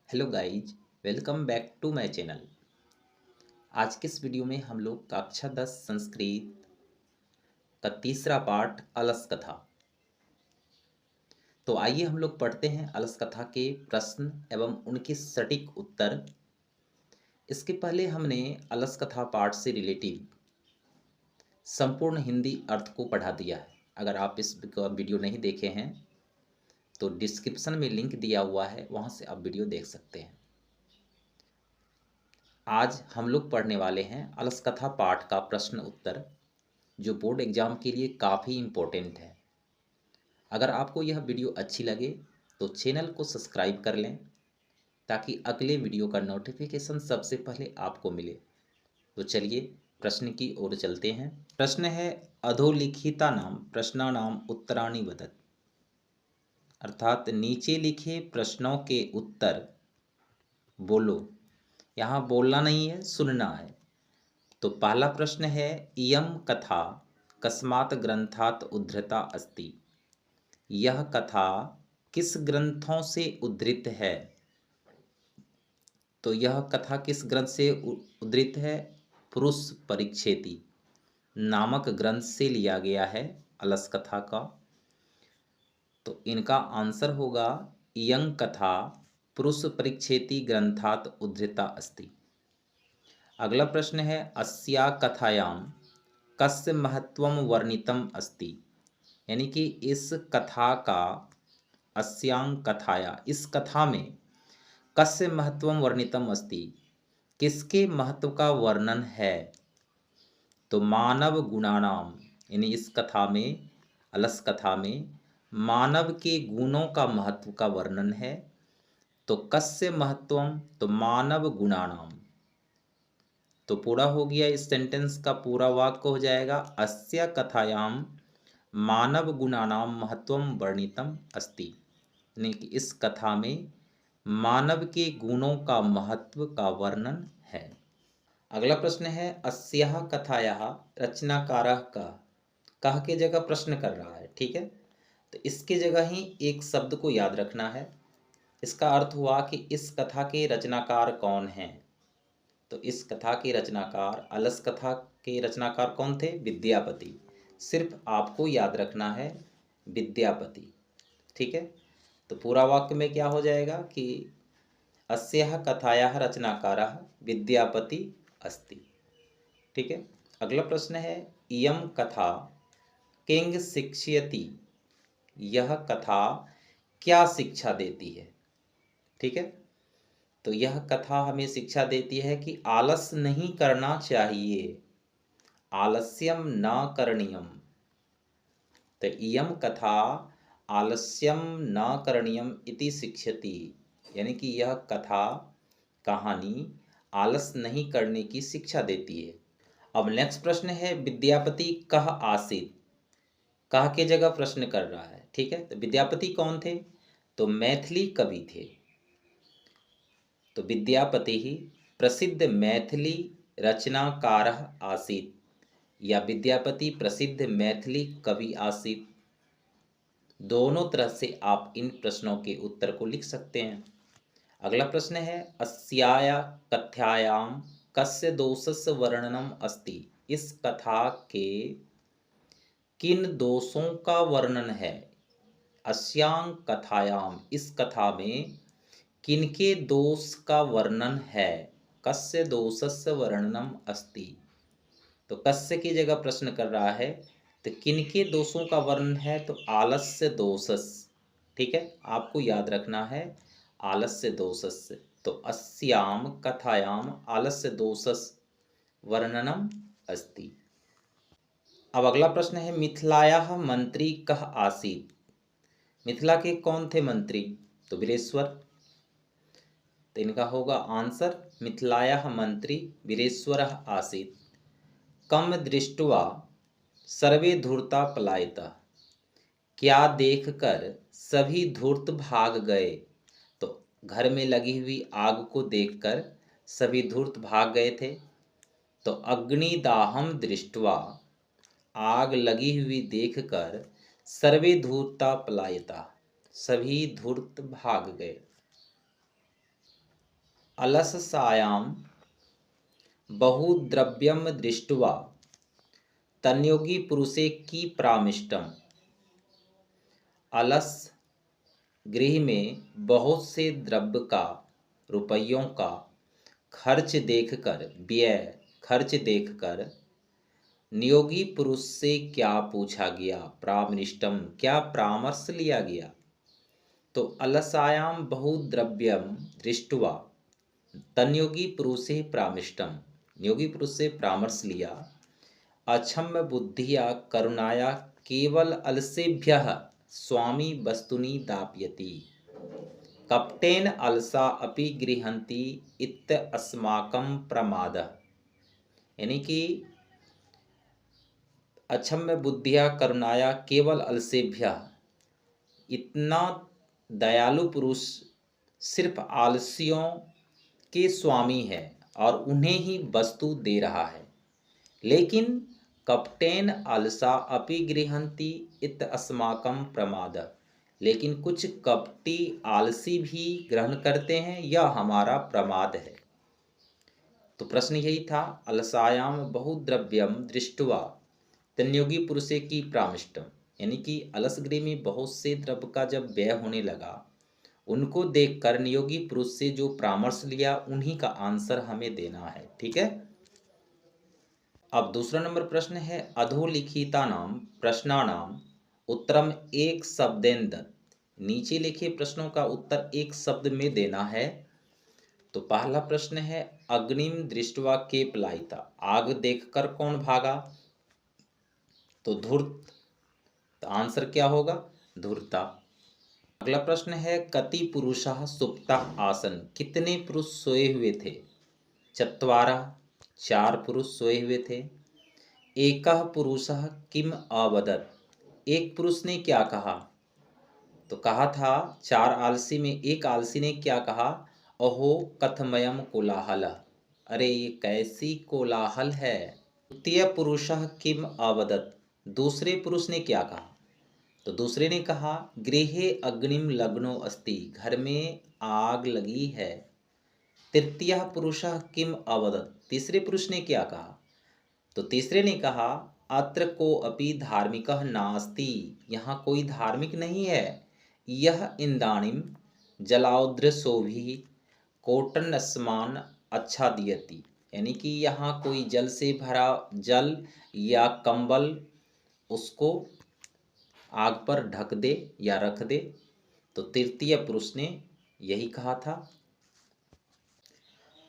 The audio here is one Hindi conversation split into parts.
Hello guys, welcome back to my channel. आज के इस वीडियो में हम लोग कक्षा 10 संस्कृत का तीसरा पार्ट अलस कथा। तो आइए हम लोग पढ़ते हैं अलस कथा के प्रश्न एवं उनके सटीक उत्तर। इसके पहले हमने अलस कथा पाठ से रिलेटिव संपूर्ण हिंदी अर्थ को पढ़ा दिया है। अगर आप इस वीडियो नहीं देखे हैं तो डिस्क्रिप्शन में लिंक दिया हुआ है, वहाँ से आप वीडियो देख सकते हैं। आज हम लोग पढ़ने वाले हैं अलस कथा पाठ का प्रश्न उत्तर, जो बोर्ड एग्जाम के लिए काफ़ी इम्पोर्टेंट है। अगर आपको यह वीडियो अच्छी लगे तो चैनल को सब्सक्राइब कर लें ताकि अगले वीडियो का नोटिफिकेशन सबसे पहले आपको मिले। तो चलिए प्रश्न की ओर चलते हैं। प्रश्न है अधोलिखिता नाम प्रश्नानाम उत्तराणि वदत, अर्थात नीचे लिखे प्रश्नों के उत्तर बोलो। यहाँ बोलना नहीं है, सुनना है। तो पहला प्रश्न है इयं कथा कस्मात् ग्रंथात् उद्धृता अस्ति। यह कथा किस ग्रंथों से उद्धृत है? तो यह कथा किस ग्रंथ से उद्धृत है? पुरुष परिच्छेदी नामक ग्रंथ से लिया गया है अलस कथा का। तो इनका आंसर होगा इयं कथा पुरुष परिच्छेदी ग्रंथात् उद्धृता अस्ति। अगला प्रश्न है अस्या कथायां कस्य महत्वं वर्णितम अस्ति। यानी कि इस कथा का अस्यां कथाया इस कथा में कस्य महत्वं वर्णितम अस्ति, किसके महत्व का वर्णन है? तो मानव गुणानाम, यानी इस कथा में अलस कथा में मानव के गुणों का महत्व का वर्णन है। तो कस्य महत्वम, तो मानव गुणानाम। तो पूरा हो गया, इस सेंटेंस का पूरा वाक्य हो जाएगा अस्या कथायाम मानव गुणानाम महत्वम वर्णितम अस्ति। यानी कि इस कथा में मानव के गुणों का महत्व का वर्णन है। अगला प्रश्न है अस्याः कथायाः रचनाकारः कः। कः के जगह प्रश्न कर रहा है, ठीक है। तो इसके जगह ही एक शब्द को याद रखना है। इसका अर्थ हुआ कि इस कथा के रचनाकार कौन हैं। तो इस कथा के रचनाकार, अलस कथा के रचनाकार कौन थे? विद्यापति। सिर्फ आपको याद रखना है विद्यापति, ठीक है। तो पूरा वाक्य में क्या हो जाएगा कि अस्याः कथायाः रचनाकारः विद्यापति अस्ति, ठीक है। अगला प्रश्न है इयं कथा किंग शिक्षयति। यह कथा क्या शिक्षा देती है, ठीक है। तो यह कथा हमें शिक्षा देती है कि आलस नहीं करना चाहिए, आलस्यम न करणीयम। तो इयं कथा आलस्यम न करणीयम इति शिक्षति। यानी कि यह कथा, कहानी आलस नहीं करने की शिक्षा देती है। अब नेक्स्ट प्रश्न है विद्यापति कः आसीत्। कः के जगह प्रश्न कर रहा है, ठीक है। तो विद्यापति कौन थे? तो मैथिली कवि थे। तो विद्यापति ही प्रसिद्ध मैथिली रचनाकारः आसीत्, या विद्यापति प्रसिद्ध मैथिली कवि आसीत्। दोनों तरह से आप इन प्रश्नों के उत्तर को लिख सकते हैं। अगला प्रश्न है अस्याया कथायां कस्य दोषस्य वर्णनम अस्ति। इस कथा के किन दोषों का वर्णन है? अस्यां कथायाम इस कथा में किनके दोष का वर्णन है? कस्य दोषस्य वर्णनम अस्ति। तो कस्य की जगह प्रश्न कर रहा है, तो किनके दोषों का वर्णन है? तो आलस्य दोषस, ठीक है। आपको याद रखना है आलस्य दोषस्य। तो अस्याम कथायाम आलस्य दोषस वर्णनम अस्ति। अब अगला प्रश्न है मिथिलायाः मंत्री कः आसीत्। मिथिला के कौन थे मंत्री? तो वीरेश्वर। तो इनका होगा आंसर मिथिलायाः मंत्री वीरेश्वरः आसीत्। कम दृष्ट्वा सर्वे धूर्ता पलायितः। क्या देखकर सभी धूर्त भाग गए। तो घर में लगी हुई आग को देखकर सभी धूर्त भाग गए थे। तो अग्निदाहम दृष्ट्वा आग लगी हुई देखकर सर्वे धूर्ता पलायिता, सभी धूर्त भाग गए। अलससायां बहुद्रव्यं दृष्ट्वा तन्योगी पुरुषे की प्रामिष्टम। अलस गृह में बहुत से द्रव्य का, रुपयों का खर्च देखकर नियोगी पुरुष से क्या पूछा गया, प्रामिष्टम क्या परामर्श लिया गया। तो अलसायाम बहुद्रव्यम दृष्ट्वा तन्योगी पुरुषे प्रामिष्टम, योगी पुरुष से परामर्श लिया। अक्षम्य बुद्धिया करुणाया केवल अलसेभ्यः स्वामी वस्तुनि दापयति, कपटेन अलसा अपि गृहन्ति इत अस्माकं प्रमादः। यानी कि अक्षम्य बुद्धिया करुणाया केवल अलसेभ्यः, इतना दयालु पुरुष सिर्फ आलसियों के स्वामी है और उन्हें ही वस्तु दे रहा है। लेकिन कपटेन अलसा अपि गृहन्ति इत अस्माकं प्रमाद, लेकिन कुछ कपटी आलसी भी ग्रहण करते हैं, यह हमारा प्रमाद है। तो प्रश्न यही था, अलसायाम बहुद्रव्यम दृष्ट्वा तन्योगी पुरुषे की प्रामिष्टम, यानी कि अलसगृह में बहुत से द्रव्य का जब व्यय होने लगा, उनको देखकर नियोगी पुरुष से जो परामर्श लिया उन्हीं का आंसर हमें देना है। ठीक है। अब दूसरा नंबर प्रश्न है, अधोलिखितानां प्रश्नानां उत्तरम एक शब्देन दत्त। नीचे लिखे प्रश्नों का उत्तर एक शब्द में देना है। तो पहला प्रश्न है, अग्निम दृष्ट्वा के पलायिता, आग देखकर कौन भागा। तो धूर्त। तो आंसर क्या होगा, धूर्ता। अगला प्रश्न है, कति पुरुषः सुप्तः आसन, कितने पुरुष सोए हुए थे। चत्वारः, 4 पुरुष सोए हुए थे। एकः पुरुषः किम अवदत्, एक पुरुष ने क्या कहा। तो कहा था 4 आलसी में एक आलसी ने क्या कहा, अहो कथमयम कोलाहल, अरे ये कैसी कोलाहल है। द्वितीय पुरुषः किम अवदत्, दूसरे पुरुष ने क्या कहा। तो दूसरे ने कहा, गृहे अग्निम लग्नो अस्ति, घर में आग लगी है। तृतीय पुरुषः किम अवदत्, तीसरे पुरुष ने क्या कहा। तो तीसरे ने कहा, अत्र को अपि धार्मिकः नास्ति, यहाँ कोई धार्मिक नहीं है। यह इंदानिम जलाउद्रसोभिः कोटनस्मान आच्छादयति, यानी कि यहाँ कोई जल से भरा जल या कंबल उसको आग पर ढक दे या रख दे। तो तृतीय पुरुष ने यही कहा था।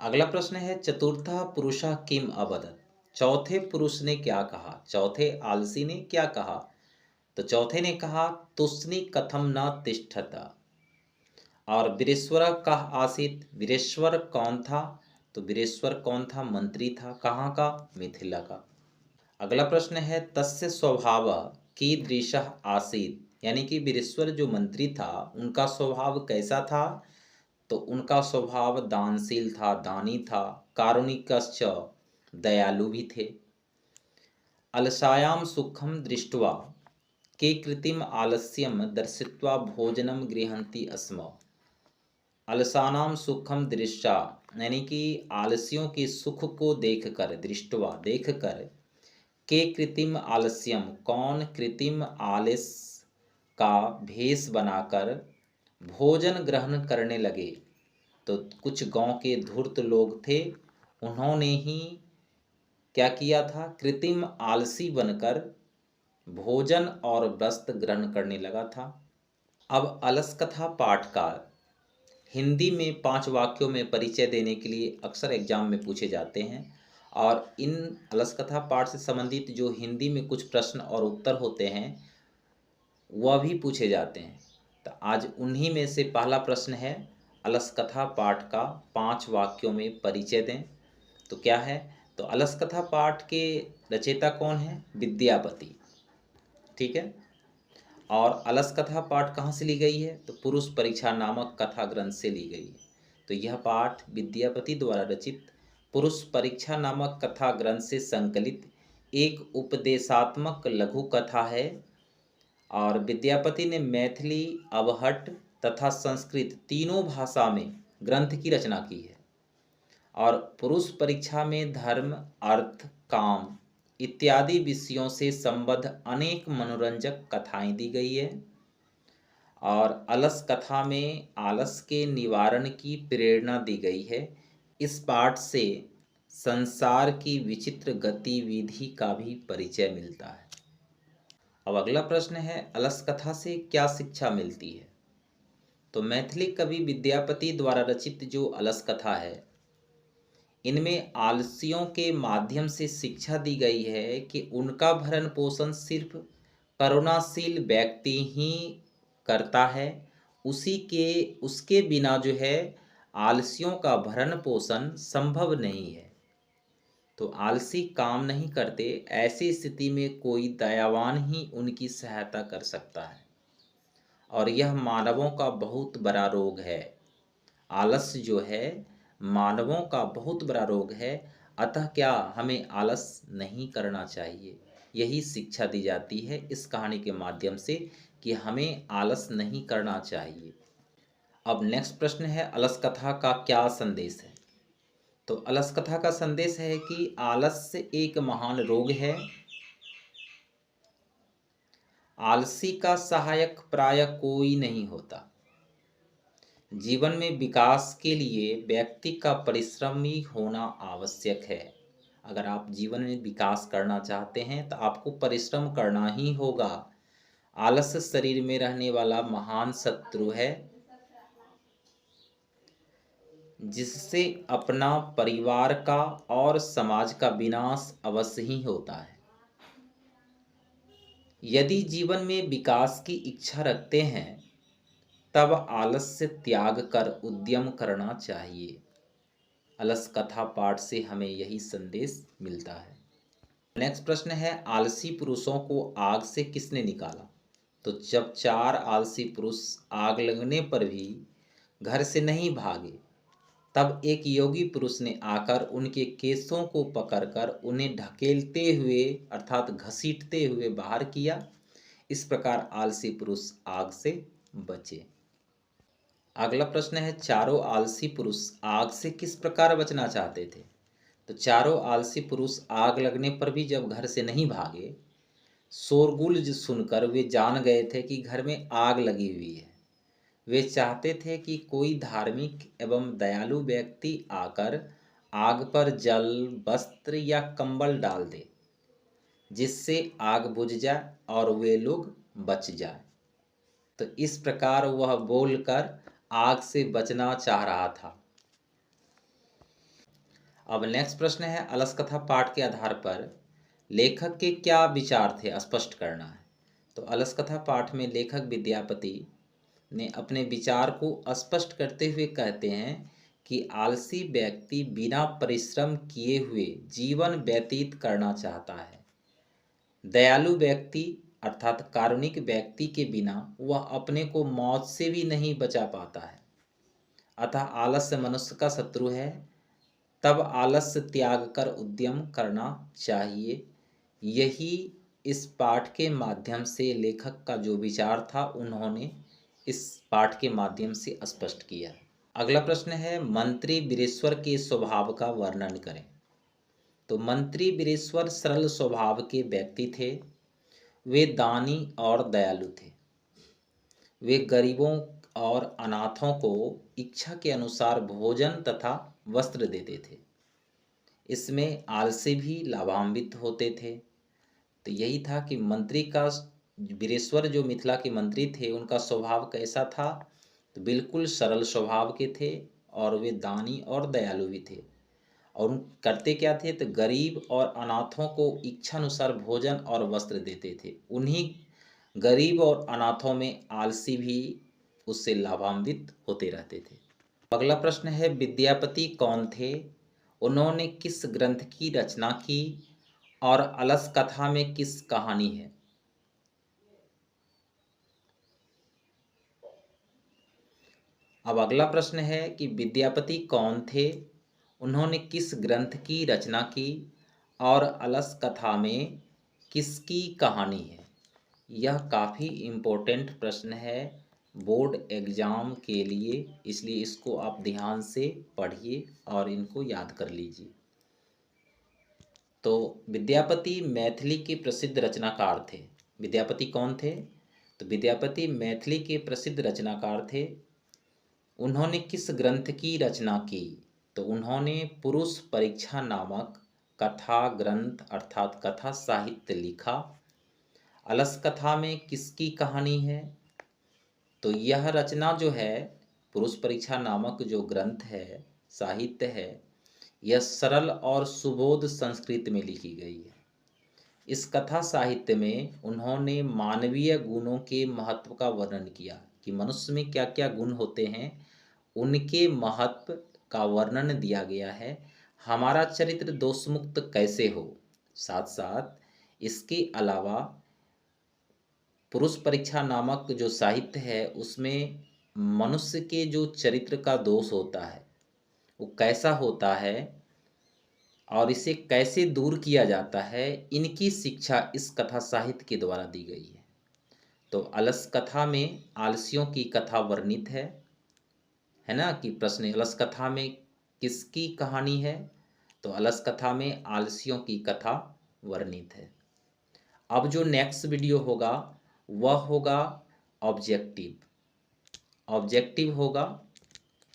अगला प्रश्न है, चतुर्थ पुरुषः किम अवदत्, चौथे पुरुष ने क्या कहा, चौथे आलसी ने क्या कहा। तो चौथे ने कहा, तुष्णि कथम न तिष्ठत, और वीरेश्वर कह आसीत, वीरेश्वर कौन था। तो वीरेश्वर कौन था, मंत्री था, कहाँ का, मिथिला का। अगला प्रश्न है, तस्य स्वभाव कीदृशः आसीत, यानी कि वीरेश्वर जो मंत्री था उनका स्वभाव कैसा था। तो उनका स्वभाव दानशील था, दानी था, कारुणिकश्च, दयालु भी थे। अलसायाम सुखम दृष्ट्वा के कृत्रिम आलस्यम दर्शित्वा भोजनम गृहन्ति अस्म। अलसानाम सुखम दृष्टा, यानी कि आलसियों के सुख को देखकर, दृष्टवा देखकर, के कृत्रिम आलस्यम, कौन कृत्रिम आलस का भेष बनाकर भोजन ग्रहण करने लगे। तो कुछ गांव के धूर्त लोग थे, उन्होंने ही क्या किया था, कृत्रिम आलसी बनकर भोजन और वस्त्र ग्रहण करने लगा था। अब अलस कथा पाठ का हिंदी में 5 वाक्यों में परिचय देने के लिए अक्सर एग्जाम में पूछे जाते हैं, और इन अलस कथा पाठ से संबंधित जो हिंदी में कुछ प्रश्न और उत्तर होते हैं वह भी पूछे जाते हैं। तो आज उन्हीं में से पहला प्रश्न है, अलस कथा पाठ का 5 वाक्यों में परिचय दें। तो क्या है, तो अलस कथा पाठ के रचयिता कौन है, विद्यापति। ठीक है। और अलस कथा पाठ कहाँ से ली गई है, तो पुरुष परीक्षा नामक कथा ग्रंथ से ली गई है। तो यह पाठ विद्यापति द्वारा रचित पुरुष परीक्षा नामक कथा ग्रंथ से संकलित एक उपदेशात्मक लघु कथा है, और विद्यापति ने मैथिली, अवहट्ट तथा संस्कृत तीनों भाषा में ग्रंथ की रचना की है। और पुरुष परीक्षा में धर्म, अर्थ, काम इत्यादि विषयों से संबद्ध अनेक मनोरंजक कथाएं दी गई है। और अलस कथा में आलस के निवारण की प्रेरणा दी गई है। इस पाठ से संसार की विचित्र गतिविधि का भी परिचय मिलता है। अब अगला प्रश्न है, अलस कथा से क्या शिक्षा मिलती है? तो मैथिली कवि विद्यापति द्वारा रचित जो अलस कथा है, इनमें आलसियों के माध्यम से शिक्षा दी गई है कि उनका भरण पोषण सिर्फ करुणाशील व्यक्ति ही करता है। उसके बिना जो है आलसियों का भरण पोषण संभव नहीं है। तो आलसी काम नहीं करते, ऐसी स्थिति में कोई दयावान ही उनकी सहायता कर सकता है। और यह मानवों का बहुत बड़ा रोग है। आलस जो है मानवों का बहुत बड़ा रोग है। अतः क्या हमें आलस नहीं करना चाहिए, यही शिक्षा दी जाती है इस कहानी के माध्यम से कि हमें आलस नहीं करना चाहिए। अब नेक्स्ट प्रश्न है, अलस कथा का क्या संदेश है? तो अलस कथा का संदेश है कि आलस एक महान रोग है। आलसी का सहायक प्रायः कोई नहीं होता। जीवन में विकास के लिए व्यक्ति का परिश्रमी होना आवश्यक है। अगर आप जीवन में विकास करना चाहते हैं तो आपको परिश्रम करना ही होगा। आलस शरीर में रहने वाला महान शत्रु है, जिससे अपना, परिवार का और समाज का विनाश अवश्य ही होता है। यदि जीवन में विकास की इच्छा रखते हैं तब आलस्य त्याग कर उद्यम करना चाहिए। अलस कथा पाठ से हमें यही संदेश मिलता है। नेक्स्ट प्रश्न है, आलसी पुरुषों को आग से किसने निकाला? तो जब 4 आलसी पुरुष आग लगने पर भी घर से नहीं भागे, तब एक योगी पुरुष ने आकर उनके केसों को पकड़कर उन्हें ढकेलते हुए अर्थात घसीटते हुए बाहर किया। इस प्रकार आलसी पुरुष आग से बचे। अगला प्रश्न है, चारों आलसी पुरुष आग से किस प्रकार बचना चाहते थे? तो चारों आलसी पुरुष आग लगने पर भी जब घर से नहीं भागे, शोरगुल सुनकर वे जान गए थे कि घर में आग लगी हुई है। वे चाहते थे कि कोई धार्मिक एवं दयालु व्यक्ति आकर आग पर जल, वस्त्र या कंबल डाल दे, जिससे आग बुझ जाए और वे लोग बच जाए। तो इस प्रकार वह बोलकर आग से बचना चाह रहा था। अब नेक्स्ट प्रश्न है, अलस कथा पाठ के आधार पर लेखक के क्या विचार थे, स्पष्ट करना है। तो अलस कथा पाठ में लेखक विद्यापति ने अपने विचार को स्पष्ट करते हुए कहते हैं कि आलसी व्यक्ति बिना परिश्रम किए हुए जीवन व्यतीत करना चाहता है। दयालु व्यक्ति अर्थात कारुणिक व्यक्ति के बिना वह अपने को मौत से भी नहीं बचा पाता है। अतः आलस्य मनुष्य का शत्रु है। तब आलस्य त्याग कर उद्यम करना चाहिए। यही इस पाठ के माध्यम से लेखक का जो विचार था उन्होंने इस पाठ के माध्यम से स्पष्ट किया। अगला प्रश्न है, मंत्री वीरेश्वर के स्वभाव का वर्णन करें। तो मंत्री वीरेश्वर सरल स्वभाव के व्यक्ति थे। वे दानी और दयालु थे। वे गरीबों और अनाथों को इच्छा के अनुसार भोजन तथा वस्त्र देते थे। इसमें आलसी भी लाभान्वित होते थे। तो यही था कि मंत्री का, वीरेश्वर जो मिथिला के मंत्री थे, उनका स्वभाव कैसा था? तो बिल्कुल सरल स्वभाव के थे और वे दानी और दयालु भी थे। और करते क्या थे? तो गरीब और अनाथों को इच्छानुसार भोजन और वस्त्र देते थे। उन्हीं गरीब और अनाथों में आलसी भी उससे लाभान्वित होते रहते थे। अगला प्रश्न है, विद्यापति कौन थे? उन्होंने किस ग्रंथ की रचना की और अलस कथा में किस कहानी है? अब अगला प्रश्न है कि विद्यापति कौन थे, उन्होंने किस ग्रंथ की रचना की और अलस कथा में किसकी कहानी है? यह काफ़ी इम्पोर्टेंट प्रश्न है। बोर्ड एग्ज़ाम के लिए, इसलिए इसको आप ध्यान से पढ़िए और इनको याद कर लीजिए। तो विद्यापति मैथिली के प्रसिद्ध रचनाकार थे। विद्यापति कौन थे? तो विद्यापति मैथिली के प्रसिद्ध रचनाकार थे। उन्होंने किस ग्रंथ की रचना की? तो उन्होंने पुरुष परीक्षा नामक कथा ग्रंथ अर्थात कथा साहित्य लिखा। अलस कथा में किसकी कहानी है? तो यह रचना जो है, पुरुष परीक्षा नामक जो ग्रंथ है, साहित्य है, यह सरल और सुबोध संस्कृत में लिखी गई है। इस कथा साहित्य में उन्होंने मानवीय गुणों के महत्व का वर्णन किया कि मनुष्य में क्या क्या गुण होते हैं, उनके महत्व का वर्णन दिया गया है। हमारा चरित्र दोषमुक्त कैसे हो। साथ साथ इसके अलावा पुरुष परीक्षा नामक जो साहित्य है उसमें मनुष्य के जो चरित्र का दोष होता है वो कैसा होता है और इसे कैसे दूर किया जाता है, इनकी शिक्षा इस कथा साहित्य के द्वारा दी गई है। तो अलस कथा में आलसियों की कथा वर्णित है ना कि प्रश्न अलस कथा में किसकी कहानी है? तो अलस कथा में आलसियों की कथा वर्णित है। अब जो नेक्स्ट वीडियो होगा वह होगा ऑब्जेक्टिव होगा,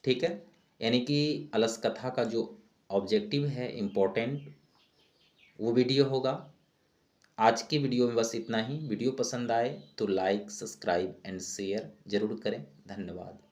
ठीक है, यानी कि अलस कथा का जो ऑब्जेक्टिव है इम्पोर्टेंट, वो वीडियो होगा। आज के वीडियो में बस इतना ही। वीडियो पसंद आए तो लाइक, सब्सक्राइब एंड शेयर जरूर करें। धन्यवाद।